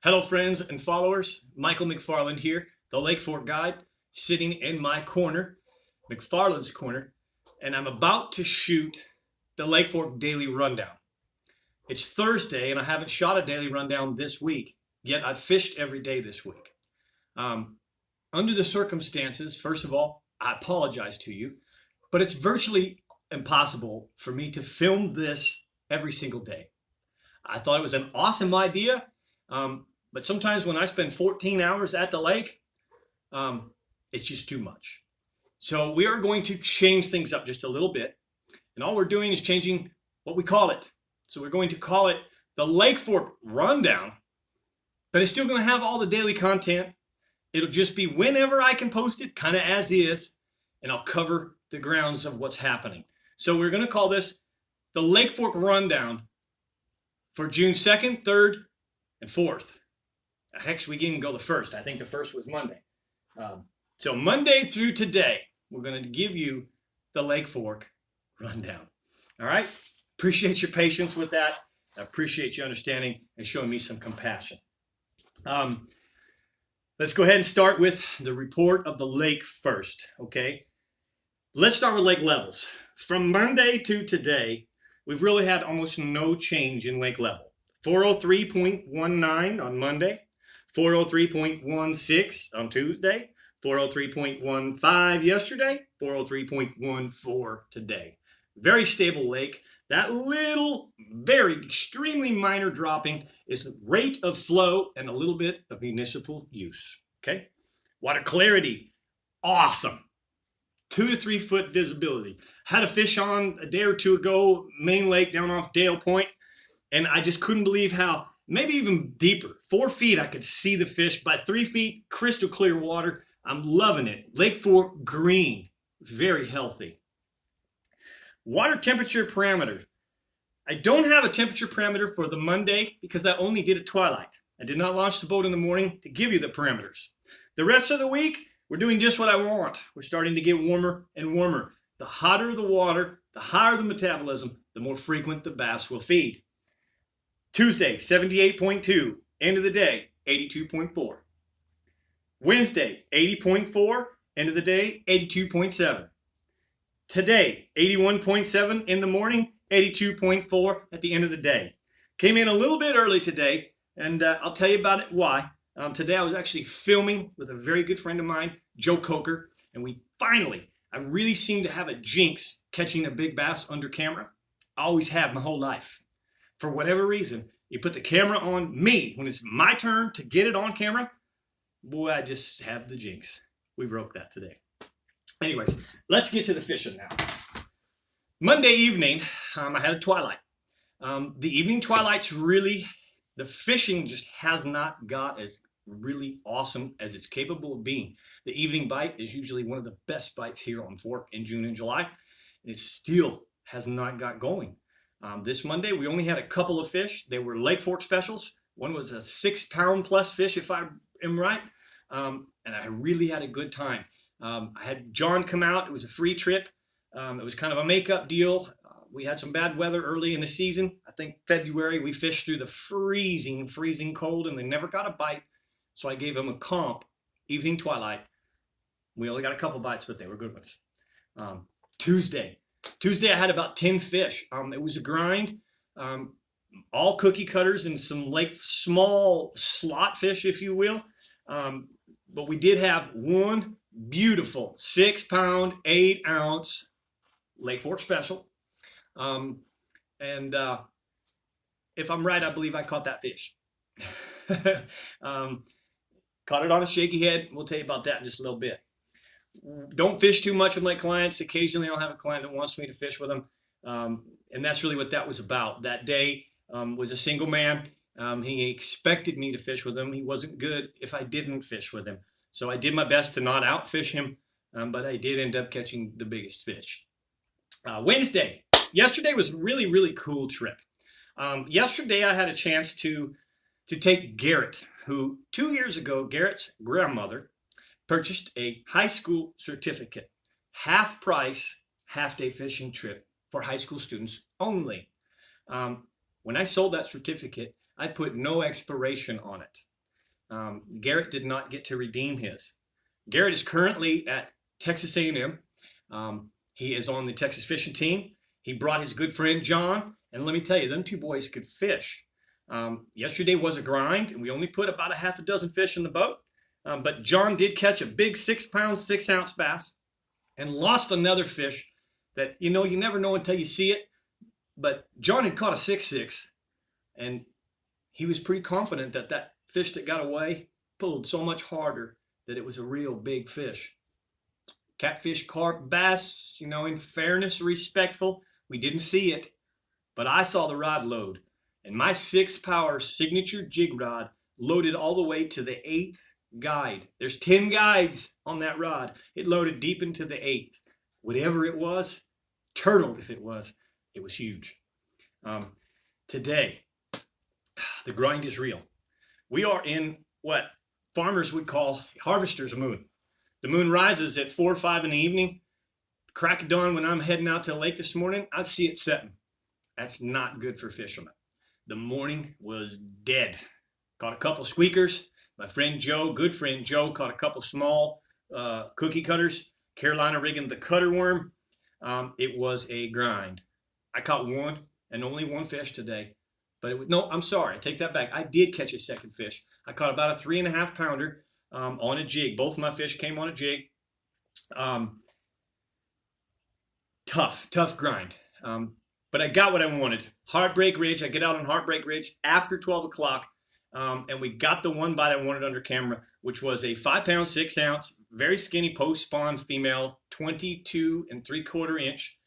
Hello friends and followers, Michael McFarland here, the Lake Fork Guide, sitting in my corner, McFarland's corner, and I'm about to shoot the Lake Fork Daily Rundown. It's Thursday and I haven't shot a daily rundown this week, yet I've fished every day this week. Under the circumstances, first of all, I apologize to you, but it's virtually impossible for me to film this every single day. I thought it was an awesome idea. But sometimes when I spend 14 hours at the lake, it's just too much. So we are going to change things up just a little bit. And all we're doing is changing what we call it. So we're going to call it the Lake Fork Rundown, but it's still going to have all the daily content. It'll just be whenever I can post it, kind of as is, and I'll cover the grounds of what's happening. So we're going to call this the Lake Fork Rundown for June 2nd, 3rd, and 4th. Heck, we can go the 1st. I think the 1st was Monday. So Monday through today, we're going to give you the Lake Fork Rundown. All right? Appreciate your patience with that. I appreciate you understanding and showing me some compassion. Let's go ahead and start with the report of the lake first, okay? Let's start with lake levels. From Monday to today, we've really had almost no change in lake level. 403.19 on Monday, 403.16 on Tuesday, 403.15 yesterday, 403.14 today. Very stable lake. That little, very extremely minor dropping is the rate of flow and a little bit of municipal use. Okay? Water clarity, awesome. 2 to 3 foot visibility. Had a fish on a day or two ago, main lake down off Dale Point, and I just couldn't believe how, maybe even deeper, 4 feet I could see the fish, by 3 feet, crystal clear water. I'm loving it. Lake Fork green, very healthy. Water temperature parameter. I don't have a temperature parameter for the Monday because I only did it twilight. I did not launch the boat in the morning to give you the parameters. The rest of the week, we're doing just what I want. We're starting to get warmer and warmer. The hotter the water, the higher the metabolism, the more frequent the bass will feed. Tuesday, 78.2. End of the day, 82.4. Wednesday, 80.4. End of the day, 82.7. Today, 81.7 in the morning, 82.4 at the end of the day. Came in a little bit early today, and I'll tell you about it why. Today I was actually filming with a very good friend of mine, Joe Coker, and I really seem to have a jinx catching a big bass under camera. I always have my whole life. For whatever reason, you put the camera on me when it's my turn to get it on camera, boy, I just have the jinx. We broke that today. Anyways, let's get to the fishing now. Monday evening, I had a twilight. The evening twilight's really, the fishing just has not got as really awesome as it's capable of being. The evening bite is usually one of the best bites here on Fork in June and July. It still has not got going. This Monday, we only had a couple of fish. They were Lake Fork specials. One was a 6-pound plus fish, if I am right. And I really had a good time. I had John come out. It was a free trip. It was kind of a makeup deal. We had some bad weather early in the season. I think February, we fished through the freezing cold, and they never got a bite. So I gave them a comp, evening twilight. We only got a couple bites, but they were good ones. Tuesday, I had about 10 fish. It was a grind. All cookie cutters and some small slot fish, if you will. But we did have one beautiful 6-pound, 8-ounce Lake Fork special. If I'm right, I believe I caught that fish. Caught it on a shaky head. We'll tell you about that in just a little bit. Don't fish too much with my clients. Occasionally I'll have a client that wants me to fish with them. And that's really what that was about. That day was a single man. He expected me to fish with him. He wasn't good if I didn't fish with him. So I did my best to not outfish him, but I did end up catching the biggest fish. Wednesday. Yesterday was a really, really cool trip. Yesterday I had a chance to take Garrett, who 2 years ago, Garrett's grandmother purchased a high school certificate, half price, half-day fishing trip for high school students only. When I sold that certificate, I put no expiration on it. Garrett did not get to redeem his. Garrett is currently at Texas A&M. He is on the Texas fishing team. He brought his good friend John, and let me tell you, them two boys could fish. Yesterday was a grind, and we only put about a half a dozen fish in the boat. But John did catch a big 6-pound, 6-ounce bass and lost another fish that, you never know until you see it. But John had caught a 6-6, and he was pretty confident that that fish that got away pulled so much harder that it was a real big fish. Catfish, carp, bass, in fairness, respectful, we didn't see it, but I saw the rod load. And my 6-power signature jig rod loaded all the way to the 8th guide. There's 10 guides on that rod. It loaded deep into the 8th. Whatever it was, turtle if it was huge. Today, the grind is real. We are in what farmers would call harvester's moon. The moon rises at 4 or 5 in the evening. Crack of dawn when I'm heading out to the lake this morning, I see it setting. That's not good for fishermen. The morning was dead. Caught a couple squeakers. My friend Joe, good friend Joe, caught a couple small cookie cutters. Carolina rigging the cutter worm. It was a grind. I caught one and only one fish today. But no, I'm sorry. I take that back. I did catch a second fish. I caught about a 3.5 pounder on a jig. Both my fish came on a jig. Tough grind. But I got what I wanted. Heartbreak Ridge. I get out on Heartbreak Ridge after 12 o'clock. And we got the one bite I wanted under camera, which was a 5-pound, 6-ounce, very skinny post-spawn female, 22 3/4 inch.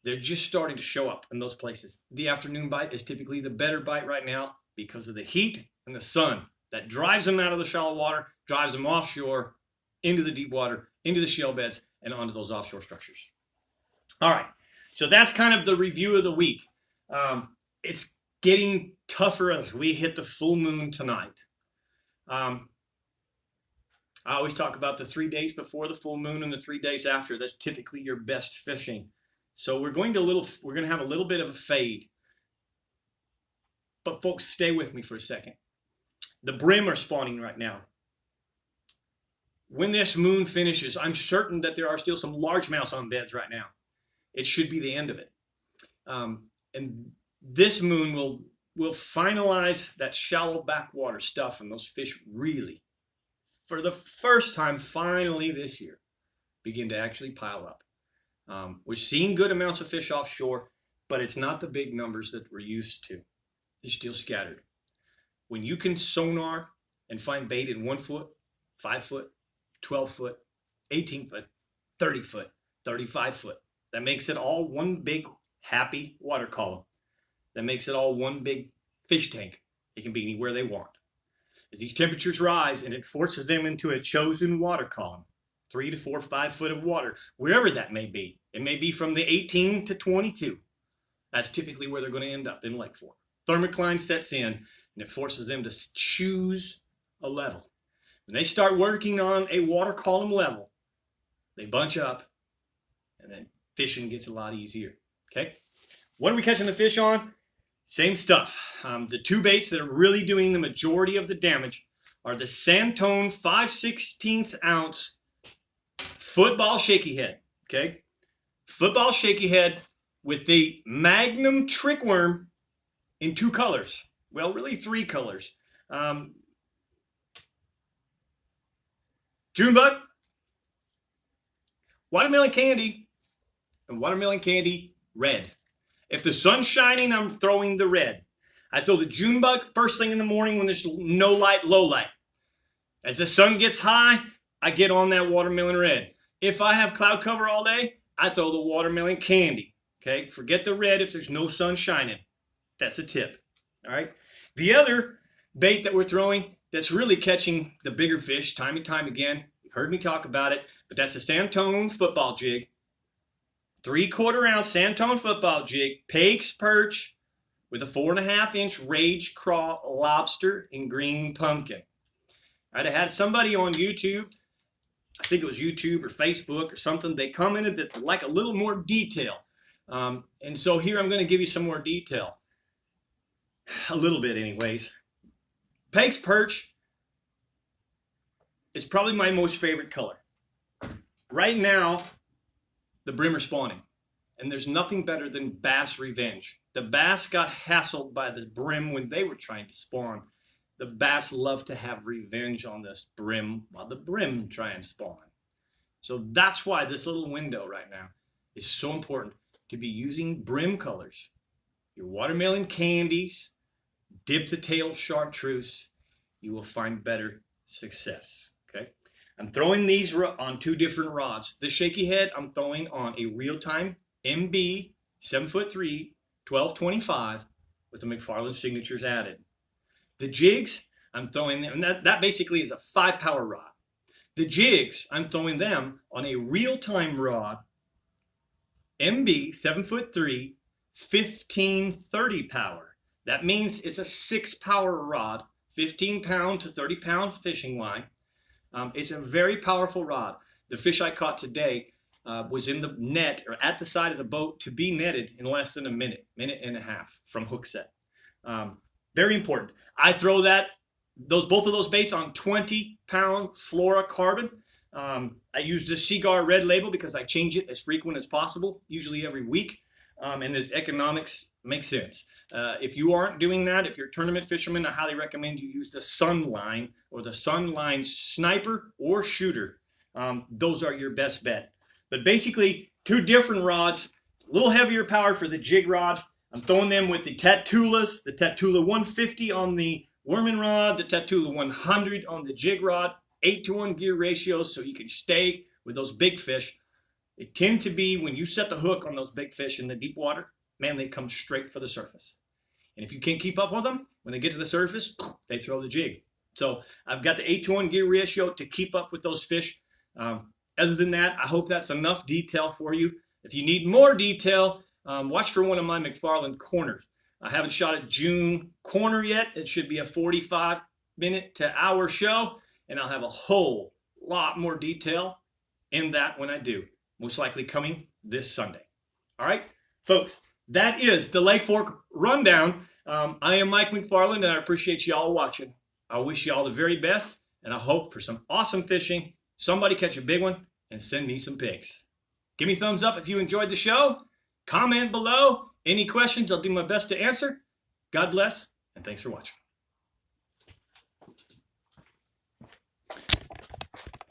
They're just starting to show up in those places. The afternoon bite is typically the better bite right now because of the heat and the sun that drives them out of the shallow water, drives them offshore, into the deep water, into the shale beds, and onto those offshore structures. All right, so that's kind of the review of the week. It's getting tougher as we hit the full moon tonight. I always talk about the 3 days before the full moon and the 3 days after. That's typically your best fishing. So we're going to have a little bit of a fade. But folks, stay with me for a second. The brim are spawning right now. When this moon finishes, I'm certain that there are still some largemouths on beds right now. It should be the end of it. And this moon will finalize that shallow backwater stuff, and those fish really, for the first time finally this year, begin to actually pile up. We're seeing good amounts of fish offshore, but it's not the big numbers that we're used to. They're still scattered. When you can sonar and find bait in 1 foot, 5 foot, 12 foot, 18 foot, 30 foot, 35 foot, that makes it all one big happy water column. That makes it all one big fish tank. It can be anywhere they want. As these temperatures rise and it forces them into a chosen water column, 3 to 4, 5 foot of water, wherever that may be. It may be from the 18 to 22. That's typically where they're going to end up in Lake Fork. Thermocline sets in and it forces them to choose a level. When they start working on a water column level, they bunch up and then fishing gets a lot easier. Okay? What are we catching the fish on? Same stuff. The two baits that are really doing the majority of the damage are the Santone 5/16 ounce football shaky head. Okay? Football shaky head with the Magnum trick worm in 2 colors. Well, really 3 colors. Junebug, watermelon candy, and watermelon candy red. If the sun's shining, I'm throwing the red. I throw the Junebug first thing in the morning when there's no light, low light. As the sun gets high, I get on that watermelon red. If I have cloud cover all day, I throw the watermelon candy. Okay, forget the red if there's no sun shining. That's a tip. All right. The other bait that we're throwing that's really catching the bigger fish time and time again, you've heard me talk about it, but that's the Santone football jig. 3/4 ounce Santone football jig, Pake's perch with a 4.5 inch Rage Craw lobster in green pumpkin. I'd have had somebody on YouTube, I think it was YouTube or Facebook or something, they commented that they'd like a little more detail. And so here I'm going to give you some more detail. A little bit anyways. Pake's perch is probably my most favorite color. Right now, the brim are spawning, and there's nothing better than bass revenge. The bass got hassled by the brim when they were trying to spawn. The bass love to have revenge on this brim while the brim try and spawn. So that's why this little window right now is so important to be using brim colors. Your watermelon candies, dip the tail chartreuse, you will find better success. Okay, I'm throwing these on 2 different rods. The shaky head I'm throwing on a real-time MB 7'3", 1225 with the McFarland signatures added. The jigs I'm throwing them, and that basically is a 5-power rod. The jigs I'm throwing them on a real-time rod MB 7'3", 1530 power. That means it's a 6-power rod, 15-pound to 30-pound fishing line. It's a very powerful rod. The fish I caught today was in the net or at the side of the boat to be netted in less than a minute and a half from hook set. Very important. I throw both of those baits on 20-pound fluorocarbon. I use the Seagar red label because I change it as frequent as possible, usually every week, and this economics makes sense. If you aren't doing that, if you're a tournament fisherman, I highly recommend you use the Sunline or the Sunline Sniper or Shooter. Those are your best bet. But basically, 2 different rods, a little heavier power for the jig rod. I'm throwing them with the Tatulas, the Tatula 150 on the worming rod, the Tatula 100 on the jig rod, 8-to-1 gear ratios so you can stay with those big fish. They tend to be, when you set the hook on those big fish in the deep water, man, they come straight for the surface. And if you can't keep up with them, when they get to the surface, they throw the jig. So I've got the 8-to-1 gear ratio to keep up with those fish. Other than that, I hope that's enough detail for you. If you need more detail, watch for one of my McFarland corners. I haven't shot a June corner yet. It should be a 45-minute to hour show, and I'll have a whole lot more detail in that when I do. Most likely coming this Sunday. All right, folks, that is the Lake Fork Rundown. I am Mike McFarland, and I appreciate you all watching. I wish you all the very best, and I hope for some awesome fishing. Somebody catch a big one and send me some pics. Give me a thumbs up if you enjoyed the show. Comment below. Any questions, I'll do my best to answer. God bless, and thanks for watching.